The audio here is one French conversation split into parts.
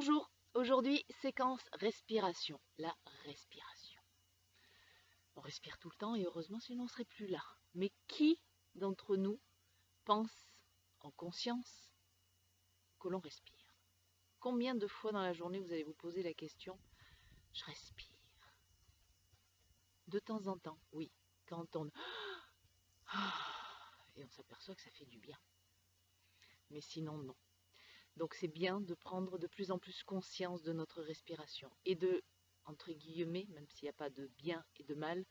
Bonjour, aujourd'hui séquence respiration, la respiration. On respire tout le temps et heureusement sinon on ne serait plus là. Mais qui d'entre nous pense en conscience que l'on respire? Combien de fois dans la journée vous allez vous poser la question « je respire » De temps en temps, oui, quand on... Et on s'aperçoit que ça fait du bien. Mais sinon non. Donc c'est bien de prendre de plus en plus conscience de notre respiration et de, entre guillemets, même s'il n'y a pas de bien et de mal,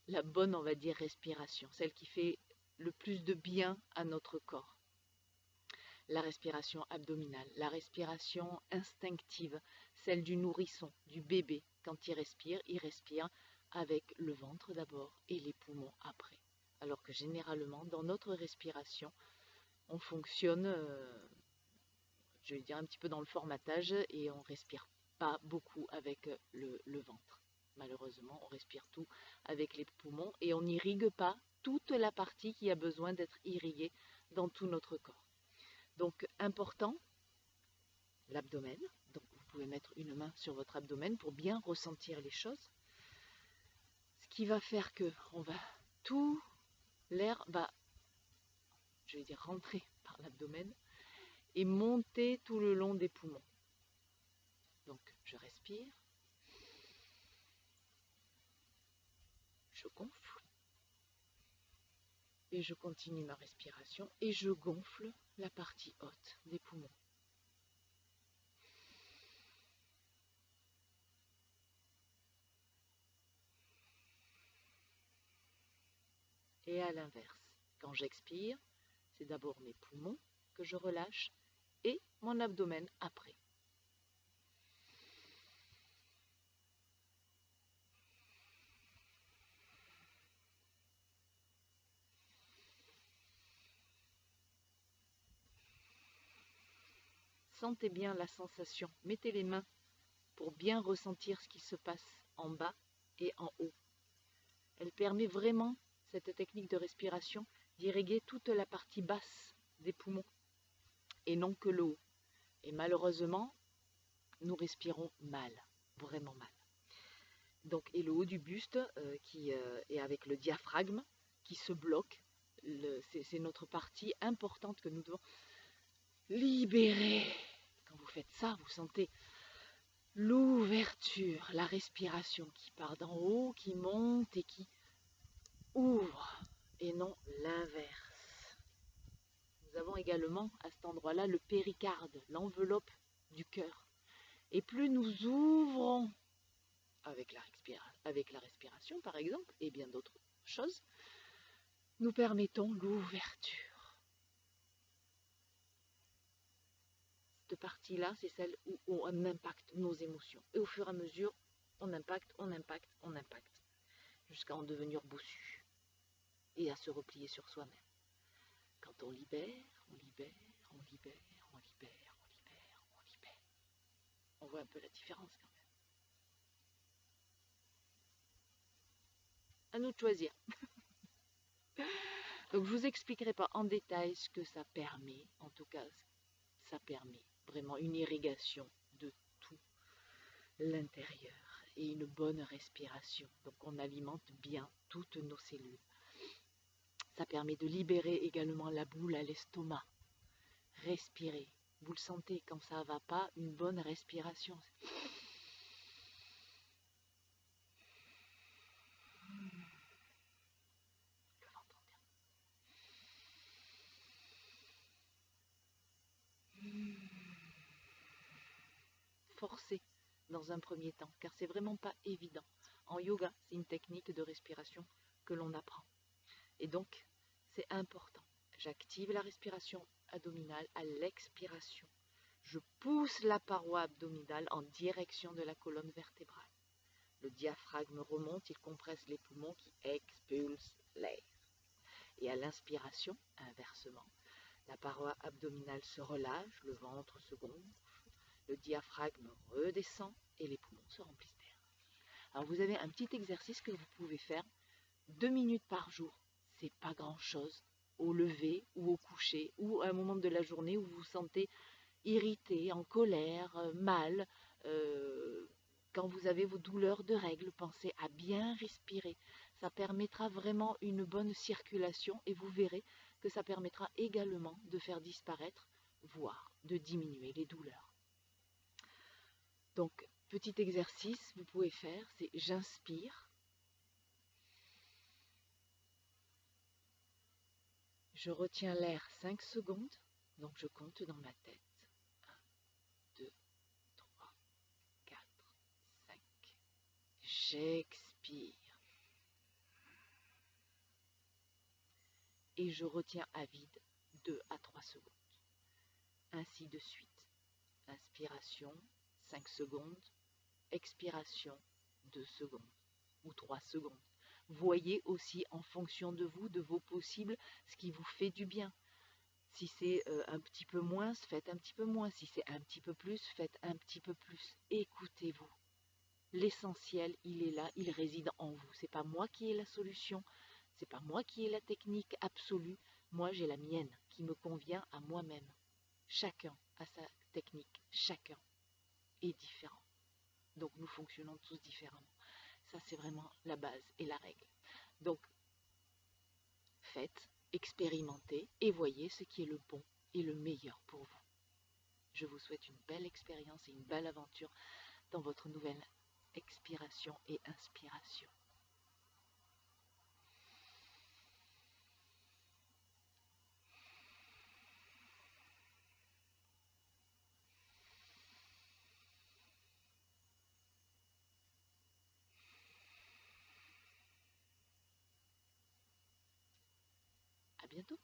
la bonne, on va dire, respiration, celle qui fait le plus de bien à notre corps. La respiration abdominale, la respiration instinctive, celle du nourrisson, du bébé. Quand il respire avec le ventre d'abord et les poumons après. Alors que généralement, dans notre respiration, on fonctionne... je vais dire un petit peu dans le formatage et on respire pas beaucoup avec le ventre. Malheureusement, on respire tout avec les poumons et on n'irrigue pas toute la partie qui a besoin d'être irriguée dans tout notre corps. Donc, important, l'abdomen. Donc, vous pouvez mettre une main sur votre abdomen pour bien ressentir les choses. Ce qui va faire que tout l'air va, je vais dire, rentrer par l'abdomen et monter tout le long des poumons. Donc, je respire, je gonfle, et je continue ma respiration, et je gonfle la partie haute des poumons. Et à l'inverse, quand j'expire, c'est d'abord mes poumons que je relâche, et mon abdomen après. Sentez bien la sensation. Mettez les mains pour bien ressentir ce qui se passe en bas et en haut. Elle permet vraiment, cette technique de respiration, d'irriguer toute la partie basse des poumons et non que le haut. Et malheureusement, nous respirons mal, vraiment mal. Donc, et le haut du buste qui est avec le diaphragme qui se bloque. C'est notre partie importante que nous devons libérer. Quand vous faites ça, vous sentez l'ouverture, la respiration qui part d'en haut, qui monte et qui ouvre, et non l'inverse. Nous avons également à cet endroit-là le péricarde, l'enveloppe du cœur. Et plus nous ouvrons avec la respiration par exemple, et bien d'autres choses, nous permettons l'ouverture. Cette partie-là, c'est celle où on impacte nos émotions. Et au fur et à mesure, on impacte, jusqu'à en devenir bossu et à se replier sur soi-même. Quand on libère, on libère, on libère, on libère, on libère, on libère. On voit un peu la différence quand même. À nous de choisir. Donc je ne vous expliquerai pas en détail ce que ça permet. En tout cas, ça permet vraiment une irrigation de tout l'intérieur et une bonne respiration. Donc on alimente bien toutes nos cellules. Ça permet de libérer également la boule à l'estomac. Respirer. Vous le sentez quand ça ne va pas, une bonne respiration. Le ventre interne. Forcer dans un premier temps, car c'est vraiment pas évident. En yoga, c'est une technique de respiration que l'on apprend. Et donc, c'est important. J'active la respiration abdominale à l'expiration. Je pousse la paroi abdominale en direction de la colonne vertébrale. Le diaphragme remonte, il compresse les poumons qui expulsent l'air. Et à l'inspiration, inversement, la paroi abdominale se relâche, le ventre se gonfle, le diaphragme redescend et les poumons se remplissent d'air. Alors vous avez un petit exercice que vous pouvez faire 2 minutes par jour. C'est pas grand chose au lever ou au coucher ou à un moment de la journée où vous vous sentez irrité, en colère, mal, quand vous avez vos douleurs de règles, pensez à bien respirer. Ça permettra vraiment une bonne circulation et vous verrez que ça permettra également de faire disparaître, voire de diminuer les douleurs. Donc, petit exercice, vous pouvez faire, c'est j'inspire, je retiens l'air 5 secondes, donc je compte dans ma tête. 1, 2, 3, 4, 5. J'expire. Et je retiens à vide 2 à 3 secondes. Ainsi de suite. Inspiration, 5 secondes. Expiration, 2 secondes ou 3 secondes. Voyez aussi en fonction de vous, de vos possibles, ce qui vous fait du bien. Si c'est un petit peu moins, faites un petit peu moins. Si c'est un petit peu plus, faites un petit peu plus. Écoutez-vous. L'essentiel, il est là, il réside en vous. C'est pas moi qui ai la solution, c'est pas moi qui ai la technique absolue. Moi, j'ai la mienne qui me convient à moi-même. Chacun a sa technique, chacun est différent. Donc nous fonctionnons tous différemment. Ça, c'est vraiment la base et la règle. Donc, faites, expérimentez et voyez ce qui est le bon et le meilleur pour vous. Je vous souhaite une belle expérience et une belle aventure dans votre nouvelle expiration et inspiration. À bientôt.